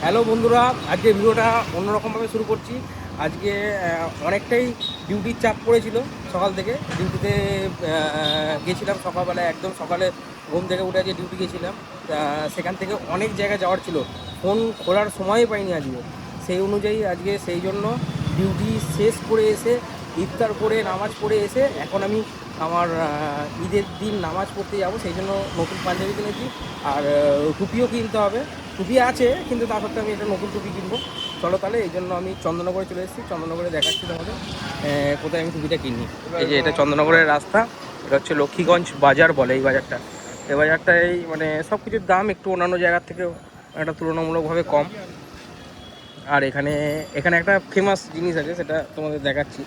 Hello বন্ধুরা, আজকে ভিডিওটা অন্যরকমভাবে শুরু করছি। আজকে অনেকটাই ডিউটির চাপ পড়েছিল। সকাল থেকে ডিউটিতে গেছিলাম, সকালবেলা একদম সকালে ঘুম থেকে উঠে আজকে ডিউটি গেছিলাম। সেখান থেকে অনেক জায়গায় যাওয়ার ছিল, ফোন খোলার সময়ই পাইনি আজকে। সেই অনুযায়ী আজকে সেই জন্য ডিউটি শেষ করে এসে ইফতার করে নামাজ পড়ে এসে এখন আমি আমার ঈদের দিন নামাজ পড়তে যাব। সেই জন্য নতুন পাঞ্জাবি কিনেছি, আর টুপিও কিনতে হবে। টুপি আছে কিন্তু তা সত্ত্বেও আমি একটা নতুন টুপি কিনবো। চলো তাহলে, এই জন্য আমি চন্দননগরে চলে এসেছি। চন্দননগরে দেখাচ্ছি তোমাদের কোথায় আমি টুপিটা কিনি। এই যে এটা চন্দননগরের রাস্তা, এটা হচ্ছে লক্ষ্মীগঞ্জ বাজার বলে এই বাজারটা। এই বাজারটাই মানে সব কিছুর দাম একটু অন্যান্য জায়গার থেকেও একটা তুলনামূলকভাবে কম। আর এখানে একটা ফেমাস জিনিস আছে, সেটা তোমাদের দেখাচ্ছি।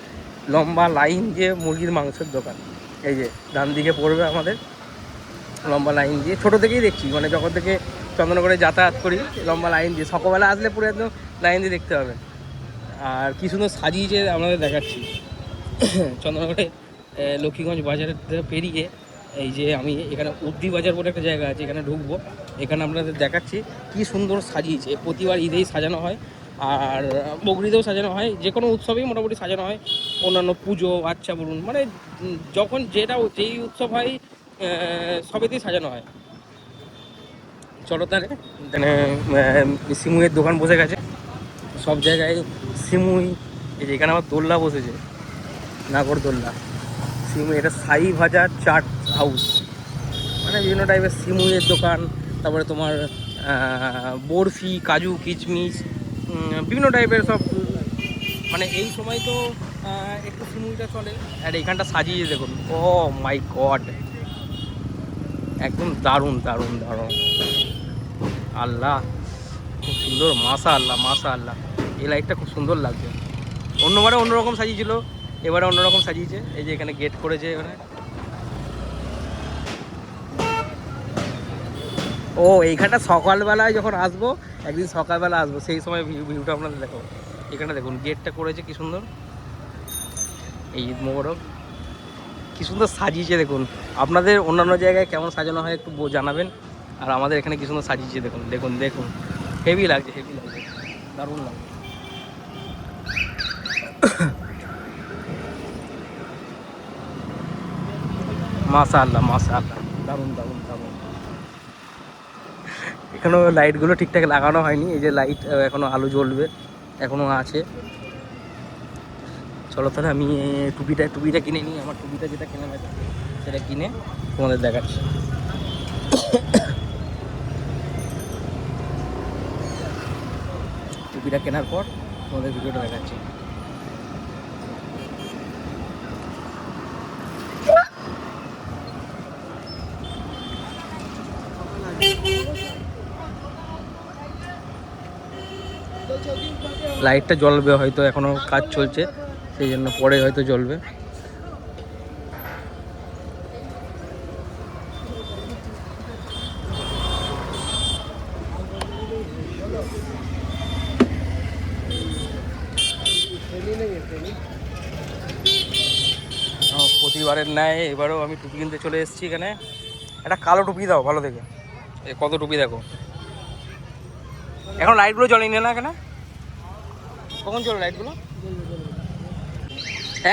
লম্বা লাইন যে মুরগির মাংসের দোকান, এই যে ডান দিকে পড়বে আমাদের, লম্বা লাইন দিয়ে ছোটো থেকেই দেখছি, মানে যখন থেকে চন্দননগরে যাতায়াত করি লম্বা লাইন দিয়ে, সকালবেলা আসলে পুরো একদম লাইন দিয়ে দেখতে হবে। আর কি সুন্দর সাজিয়েছে আমাদের দেখাচ্ছি। চন্দননগরে লক্ষ্মীগঞ্জ বাজারের পেরিয়ে এই যে আমি এখানে উদ্দি বাজার বলে একটা জায়গা আছে, এখানে ঢুকবো। এখানে আপনাদের দেখাচ্ছি কি সুন্দর সাজিয়েছে। প্রতিবার ঈদেই সাজানো হয়, আর বকরিদেও সাজানো হয়, যে কোনো উৎসবেই মোটামুটি সাজানো হয়। অন্যান্য পুজো আচ্ছা বলুন, মানে যখন যেই উৎসব হয় সবেতেই সাজানো হয়। চলো তাহলে, সিমুইয়ের দোকান বসে গেছে সব জায়গায়। সিমুই, এই যে এখানে আবার দোল্লা বসেছে, নাগরদোল্লা। সিমুই, এটা সাই ভাজা চাট হাউস, মানে বিভিন্ন টাইপের সিমুইয়ের দোকান। তারপরে তোমার বরফি, কাজু কিচমিচ, বিভিন্ন টাইপের সব। মানে এই সময় তো একটু সিমুইটা চলে। আর এইখানটা সাজিয়ে দেখুন, ও মাই গড, একদম দারুণ দারুণ দারুণ। আল্লাহ, খুব সুন্দর, মাশা আল্লাহ মাশা আল্লাহ। এই লাইটটা খুব সুন্দর লাগছে। অন্যবারে অন্যরকম সাজিয়েছিল, এবারে অন্যরকম সাজিয়েছে। এই যে এখানে গেট করেছে এখানে। ও এইখানটা সকালবেলায় যখন আসবো, একদিন সকালবেলা আসবো, সেই সময় ভিউটা আপনাদের দেখো। এখানে দেখুন গেটটা করেছে কি সুন্দর। এই ঈদ মোবারক, কি সুন্দর সাজিয়েছে দেখুন। আপনাদের অন্যান্য জায়গায় কেমন সাজানো হয় একটু জানাবেন। আর আমাদের এখানে কি সুন্দর সাজিয়েছে দেখুন দেখুন দেখুন। হেভি লাগছে, হেভি লাগছে, দারুণ লাগছে। মাশাআল্লাহ মাশাআল্লাহ, দারুণ দারুণ দারুণ। এখনও লাইটগুলো ঠিকঠাক লাগানো হয়নি, এই যে লাইট এখনও আলো জ্বলবে, এখনও আছে। চলো তাহলে আমি টুপিটা কিনে নিই। আমার টুপিটা যেটা কেনা আছে সেটা কিনে তোমাদের দেখাচ্ছি। টুপিটা কেনার পর তোমাদের ভিডিওটা দেখাচ্ছি। লাইটটা জ্বলবে হয়তো, এখনো কাজ চলছে, সেই জন্য পরে হয়তো জ্বলবে। প্রতিবারের ন্যায় এবারেও আমি টুপি কিনতে চলে এসেছি এখানে। একটা কালো টুপি দাও ভালো দেখে। কত টুপি দেখো, এখন লাইটগুলো জ্বলেনি না এখানে? কখন চলে লাইটগুলো?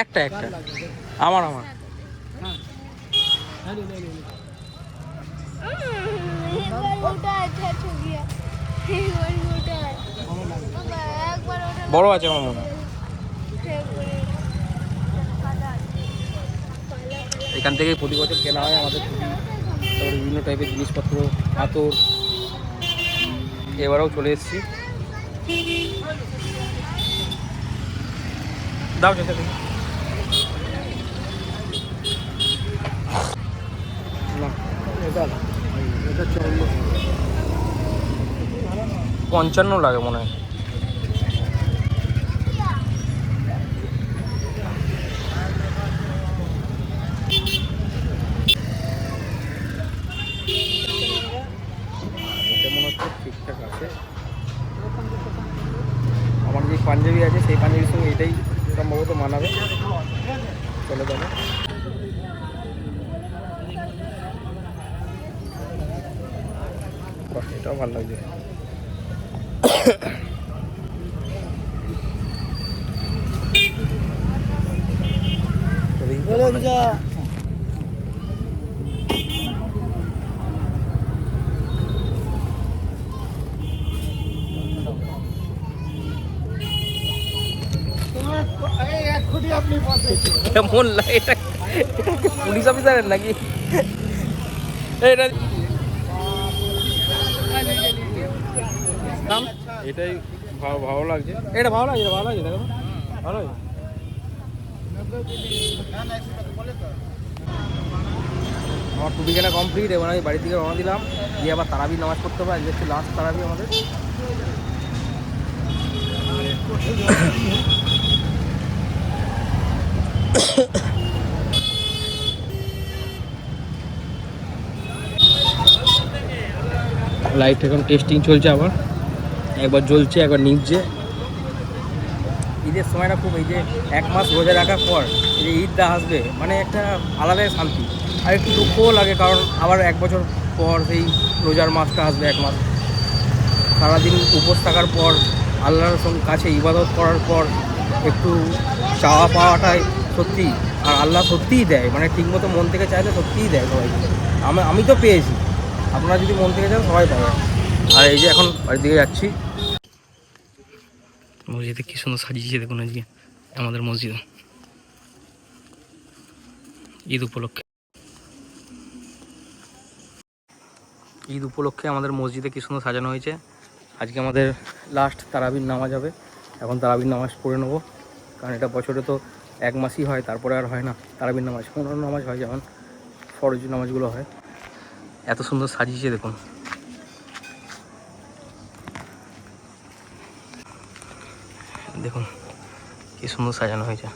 একটা একটা আমার আমার বড় আছে আমার মনে হয়। এখান থেকে প্রতি বছর কেনা হয় আমাদের টুপি, তারপরে বিভিন্ন টাইপের জিনিসপত্র, আতর। এবারেও চলে এসেছি। দাও যেতে 55 লাগে মনে হয়। এটা মনে হচ্ছে ঠিকঠাক আছে। আমার যে পাঞ্জাবি আছে সেই পাঞ্জাবির সঙ্গে এটাই সম্ভবত মানাবে। চলে যাবে। এটাও ভালো লাগছে। কেমন লাগে এটা? পুলিশ অফিসারের নাকি এটা? এটাই ভালো লাগছে। এটা ভালো লাগছে, ভালো লাগছে, দেখো ভালো লাগছে। আমার টুপি কেনা কমপ্লিট। এবার আমি বাড়ি থেকে রওনা দিলাম, দিয়ে আবার তারাবি নামাজ পড়তে হবে। আজকে হচ্ছে লাস্ট তারাবি আমাদের। লাইট এখন টেস্টিং চলছে, আবার একবার জ্বলছে একবার নিভছে। ঈদের সময়টা খুব, এই যে 1 মাস রোজা রাখার পর এই যে ঈদটা আসবে, মানে একটা আলাদাই শান্তি। আর একটু দুঃখও লাগে, কারণ আবার 1 বছর পর সেই রোজার মাসটা আসবে। 1 মাস সারাদিন উপোস থাকার পর, আল্লাহর কাছে ইবাদত করার পর একটু চাওয়া পাওয়াটাই সত্যি। আর আল্লাহ সত্যিই দেয়, মানে ঠিকমতো মন থেকে চাইলে সত্যিই দেয় সবাইকে। আমি তো পেয়েছি, আপনারা যদি মন থেকে চান সবাই পাবেন। আর এই যে এখন বাড়ির দিকে যাচ্ছি। মসজিদে কি সুন্দর সাজিয়েছে দেখুন আজকে আমাদের মসজিদে ঈদ উপলক্ষে। ঈদ উপলক্ষে আমাদের মসজিদে কি সুন্দর সাজানো হয়েছে। আজকে আমাদের লাস্ট তারাবির নামাজ হবে। এখন তারাবির নামাজ পড়ে নেবো, কারণ এটা বছরে তো 1 মাসই হয়, তারপরে আর হয় না তারাবির নামাজ। অন্যান্য নামাজ হয়, যেমন ফরজ নামাজগুলো হয়। এত সুন্দর সাজিয়েছে দেখুন। দেখুন কি সুন্দর সাজানো হয়েছে।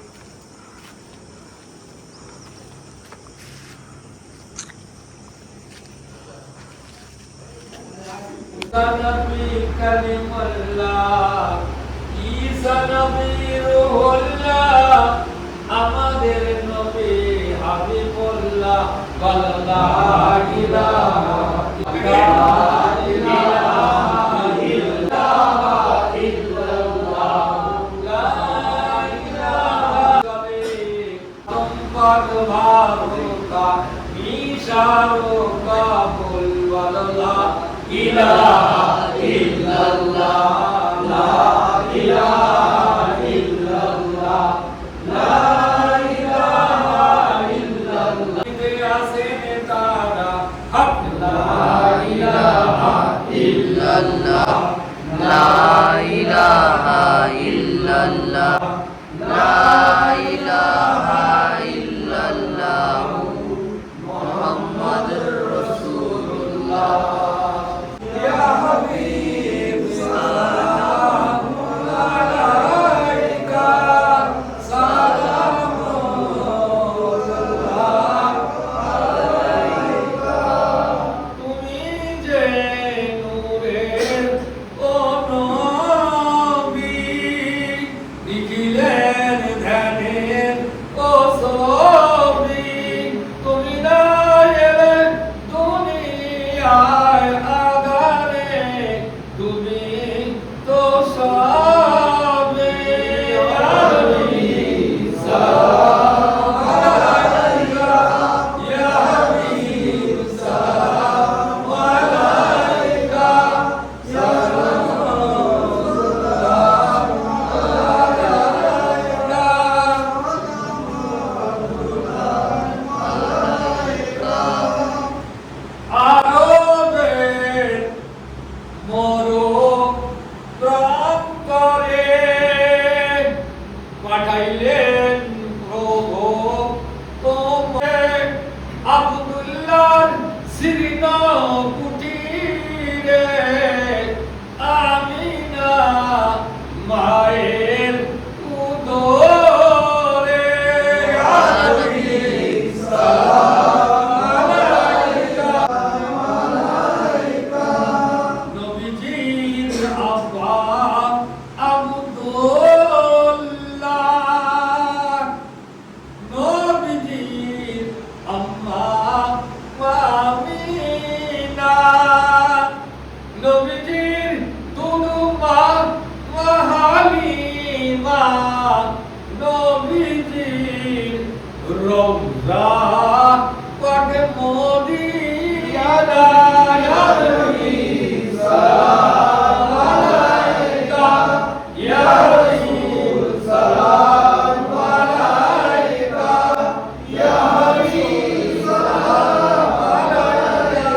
আমাদের নবী হাবিবুল্লাহ লা ইলাহা পাক মদিনা ইয়া নবী সালাম আলাইকা ইয়া রাসূল সালাম আলাইকা ইয়া হাবিব সালাম আলাইকা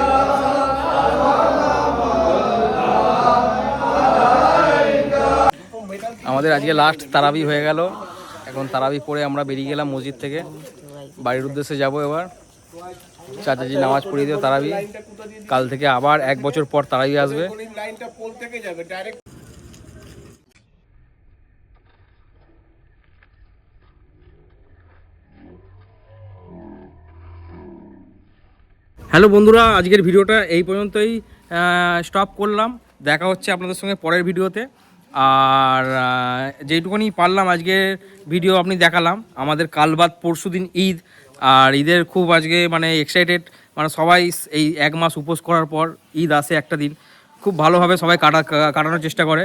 আমাদের আজকে লাস্ট তারাবি হয়ে গেল। এখন তারাবি পড়ে আমরা বেরিয়ে গেলাম মসজিদ থেকে, বাড়ির উদ্দেশ্যে যাব। এবার চাচাজি নামাজ পড়িয়ে দিও তারাবি। কাল থেকে আবার 1 বছর পর তারাবি আসবে। হ্যালো বন্ধুরা, আজকের ভিডিওটা এই পর্যন্তই স্টপ করলাম। দেখা হচ্ছে আপনাদের সঙ্গে পরের ভিডিওতে। আর যেটুকুনি পারলাম আজকের ভিডিও আপনি দেখালাম। আমাদের কাল বাদ পরশু দিন ঈদ, আর ঈদের খুব আজকে মানে এক্সাইটেড। মানে সবাই এই 1 মাস উপোস করার পর ঈদ আসে একটা দিন, খুব ভালোভাবে সবাই কাটানোর চেষ্টা করে।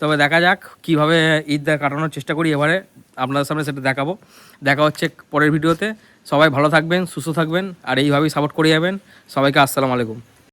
তবে দেখা যাক কীভাবে ঈদটা কাটানোর চেষ্টা করি এবারে, আপনাদের সামনে সেটা দেখাবো। দেখা হচ্ছে পরের ভিডিওতে। সবাই ভালো থাকবেন, সুস্থ থাকবেন, আর এইভাবেই সাপোর্ট করে যাবেন সবাইকে। আসসালামু আলাইকুম।